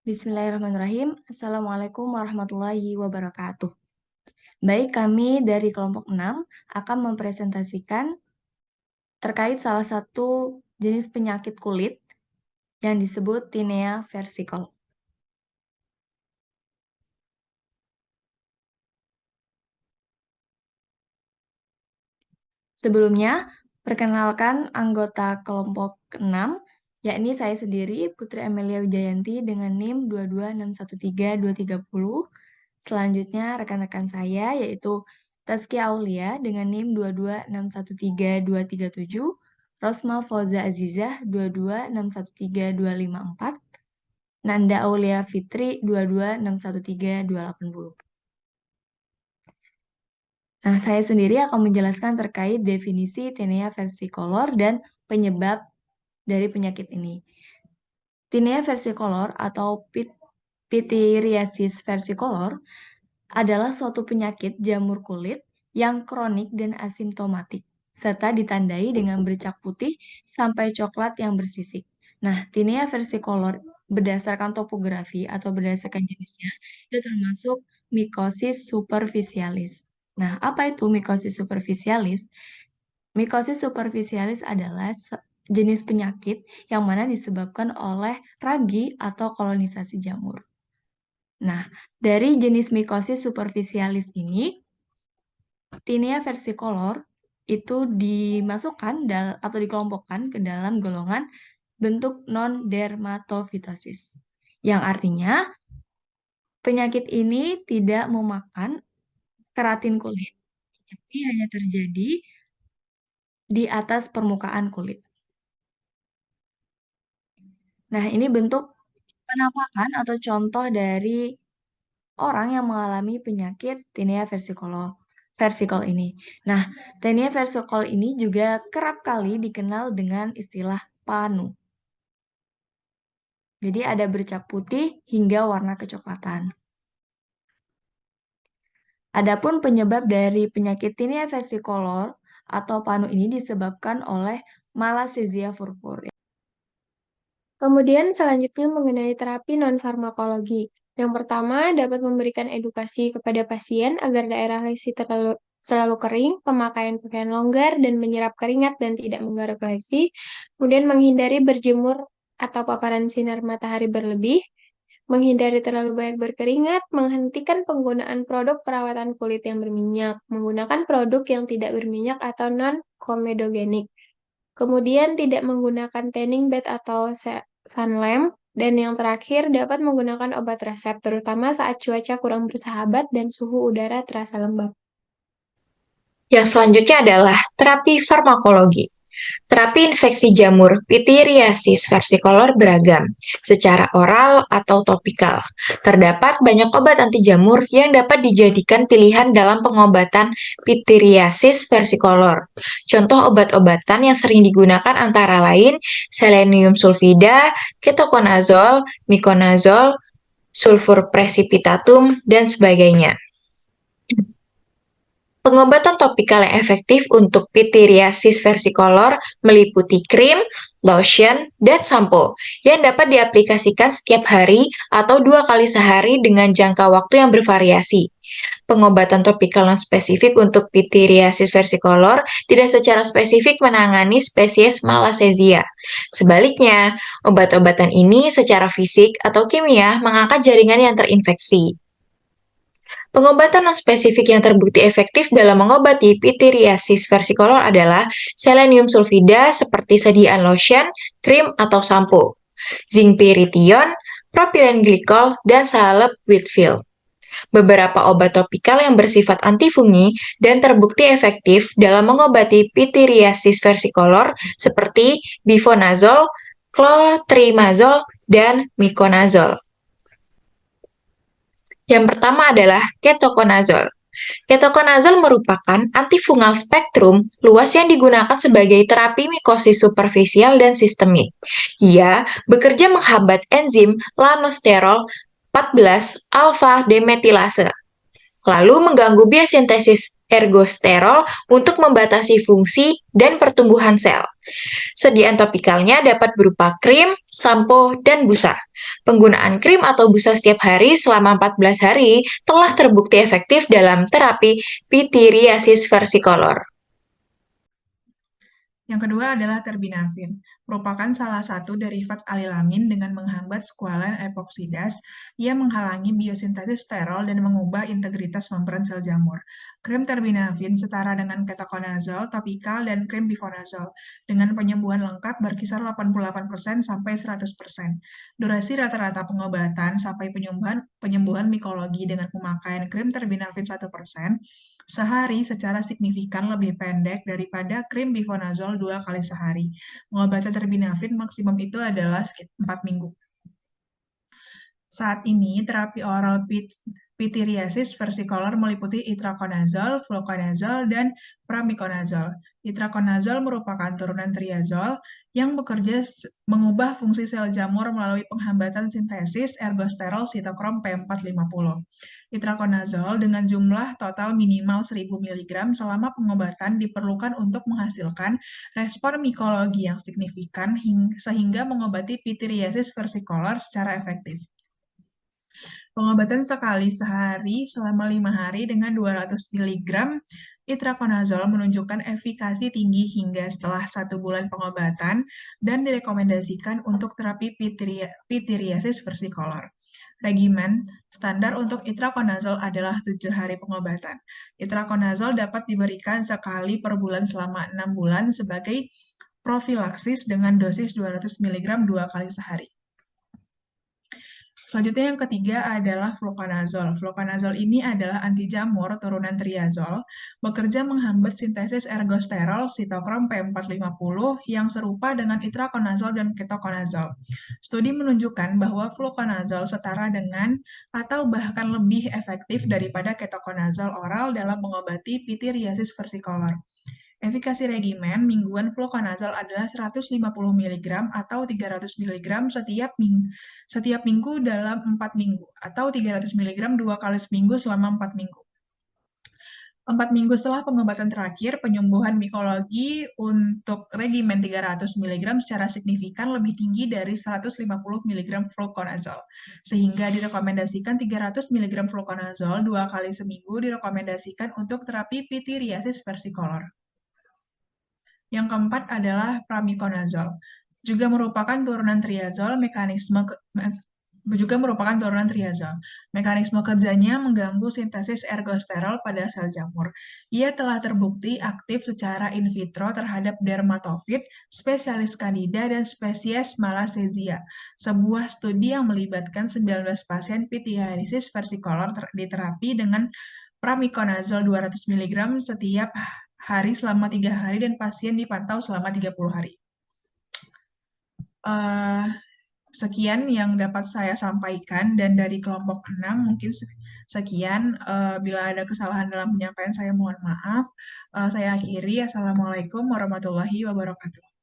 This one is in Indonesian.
Bismillahirrahmanirrahim. Assalamualaikum warahmatullahi wabarakatuh. Baik, kami dari kelompok 6 akan mempresentasikan terkait salah satu jenis penyakit kulit yang disebut tinea versicolor. Sebelumnya, perkenalkan anggota kelompok 6, yakni saya sendiri, Putri Amelia Wijayanti dengan NIM 226132330. Selanjutnya, rekan-rekan saya yaitu Tazkia Aulia dengan NIM 226132337, Rosma Fauza Azizah 2261324, Nanda Aulia Fitri 2261380. Nah, saya sendiri akan menjelaskan terkait definisi tinea versicolor dan penyebab dari penyakit ini. Tinea versicolor atau pityriasis versicolor adalah suatu penyakit jamur kulit yang kronik dan asimptomatik, serta ditandai dengan bercak putih sampai coklat yang bersisik. Nah, tinea versicolor berdasarkan topografi atau berdasarkan jenisnya, itu termasuk mikosis superficialis. Nah, apa itu mikosis superficialis? Mikosis superficialis adalah jenis penyakit yang mana disebabkan oleh ragi atau kolonisasi jamur. Nah, dari jenis mikosis superficialis ini, tinea versicolor itu dimasukkan atau dikelompokkan ke dalam golongan bentuk non-dermatofitosis, yang artinya penyakit ini tidak memakan keratin kulit, tapi hanya terjadi di atas permukaan kulit. Nah, ini bentuk penampakan atau contoh dari orang yang mengalami penyakit tinea versicolor ini. Nah, tinea versicolor ini juga kerap kali dikenal dengan istilah panu. Jadi ada bercak putih hingga warna kecoklatan. Adapun penyebab dari penyakit tinea versicolor atau panu ini disebabkan oleh Malassezia furfur. Kemudian selanjutnya mengenai terapi non-farmakologi. Yang pertama, dapat memberikan edukasi kepada pasien agar daerah lesi selalu kering, pemakaian pakaian longgar, dan menyerap keringat dan tidak menggaruk lesi. Kemudian menghindari berjemur atau paparan sinar matahari berlebih, menghindari terlalu banyak berkeringat, menghentikan penggunaan produk perawatan kulit yang berminyak, menggunakan produk yang tidak berminyak atau non-komedogenik. Kemudian tidak menggunakan tanning bed atau sun lamp. Dan yang terakhir, dapat menggunakan obat resep, terutama saat cuaca kurang bersahabat dan suhu udara terasa lembab. Yang selanjutnya adalah terapi farmakologi. Terapi infeksi jamur pityriasis versicolor beragam, secara oral atau topikal. Terdapat banyak obat anti jamur yang dapat dijadikan pilihan dalam pengobatan pityriasis versicolor. Contoh obat-obatan yang sering digunakan antara lain selenium sulfida, ketoconazole, miconazole, sulfur precipitatum, dan sebagainya. Pengobatan topikal yang efektif untuk pityriasis versicolor meliputi krim, lotion, dan sampo yang dapat diaplikasikan setiap hari atau 2 kali sehari dengan jangka waktu yang bervariasi. Pengobatan topikal non spesifik untuk pityriasis versicolor tidak secara spesifik menangani spesies Malassezia. Sebaliknya, obat-obatan ini secara fisik atau kimia mengangkat jaringan yang terinfeksi. Pengobatan non-spesifik yang terbukti efektif dalam mengobati pityriasis versicolor adalah selenium sulfida seperti sediaan lotion, krim, atau sampo, zinc pyrithione, propylen glikol, dan salep Whitfield. Beberapa obat topikal yang bersifat antifungi dan terbukti efektif dalam mengobati pityriasis versicolor seperti bifenazole, clotrimazole, dan miconazole. Yang pertama adalah ketoconazole. Ketoconazole merupakan antifungal spektrum luas yang digunakan sebagai terapi mikosis superficial dan sistemik. Ia bekerja menghambat enzim lanosterol 14 alfa demetilase, lalu mengganggu biosintesis ergosterol untuk membatasi fungsi dan pertumbuhan sel. Sediaan topikalnya dapat berupa krim, sampo, dan busa. Penggunaan krim atau busa setiap hari selama 14 hari telah terbukti efektif dalam terapi pityriasis versicolor. Yang kedua adalah terbinafin, merupakan salah satu derivat alilamin dengan menghambat skualen epoksidase. Ia menghalangi biosintesis sterol dan mengubah integritas membran sel jamur. Krim terbinafin setara dengan ketoconazole topikal dan krim bifonazol dengan penyembuhan lengkap berkisar 88% sampai 100%. Durasi rata-rata pengobatan sampai penyembuhan mikologi dengan pemakaian krim terbinafin 1% sehari secara signifikan lebih pendek daripada krim bifonazol 2 kali sehari. Pengobatan terbinafin maksimum itu adalah 4 minggu. Saat ini, terapi oral pityriasis versicolor meliputi itraconazole, fluconazole, dan pramiconazole. Itraconazole merupakan turunan triazole yang bekerja mengubah fungsi sel jamur melalui penghambatan sintesis ergosterol sitokrom P450. Itraconazole dengan jumlah total minimal 1000 mg selama pengobatan diperlukan untuk menghasilkan respon mikologi yang signifikan sehingga mengobati pityriasis versicolor secara efektif. Pengobatan sekali sehari selama 5 hari dengan 200 mg itraconazole menunjukkan efikasi tinggi hingga setelah 1 bulan pengobatan dan direkomendasikan untuk terapi pityriasis versicolor. Regimen standar untuk itraconazole adalah 7 hari pengobatan. Itraconazole dapat diberikan sekali per bulan selama 6 bulan sebagai profilaksis dengan dosis 200 mg 2 kali sehari. Selanjutnya yang ketiga adalah fluconazole. Fluconazole ini adalah anti jamur turunan triazole, bekerja menghambat sintesis ergosterol sitokrom P450 yang serupa dengan itraconazole dan ketoconazole. Studi menunjukkan bahwa fluconazole setara dengan atau bahkan lebih efektif daripada ketoconazole oral dalam mengobati pityriasis versicolor. Efikasi regimen mingguan fluconazole adalah 150 mg atau 300 mg setiap minggu dalam 4 minggu, atau 300 mg 2 kali seminggu selama 4 minggu. 4 minggu setelah pengobatan terakhir, penyembuhan mikologi untuk regimen 300 mg secara signifikan lebih tinggi dari 150 mg fluconazole, sehingga direkomendasikan 300 mg fluconazole 2 kali seminggu direkomendasikan untuk terapi pityriasis versicolor. Yang keempat adalah pramiconazole, juga merupakan turunan triazole. Mekanisme kerjanya mengganggu sintesis ergosterol pada sel jamur. Ia telah terbukti aktif secara in vitro terhadap dermatofit, spesialis Candida, dan spesies Malassezia. Sebuah studi yang melibatkan 19 pasien pityriasis versicolor diterapi dengan pramiconazole 200 mg setiap hari selama 3 hari dan pasien dipantau selama 30 hari. Sekian yang dapat saya sampaikan dan dari kelompok 6 mungkin sekian. Bila ada kesalahan dalam penyampaian saya mohon maaf. Saya akhiri. Assalamualaikum warahmatullahi wabarakatuh.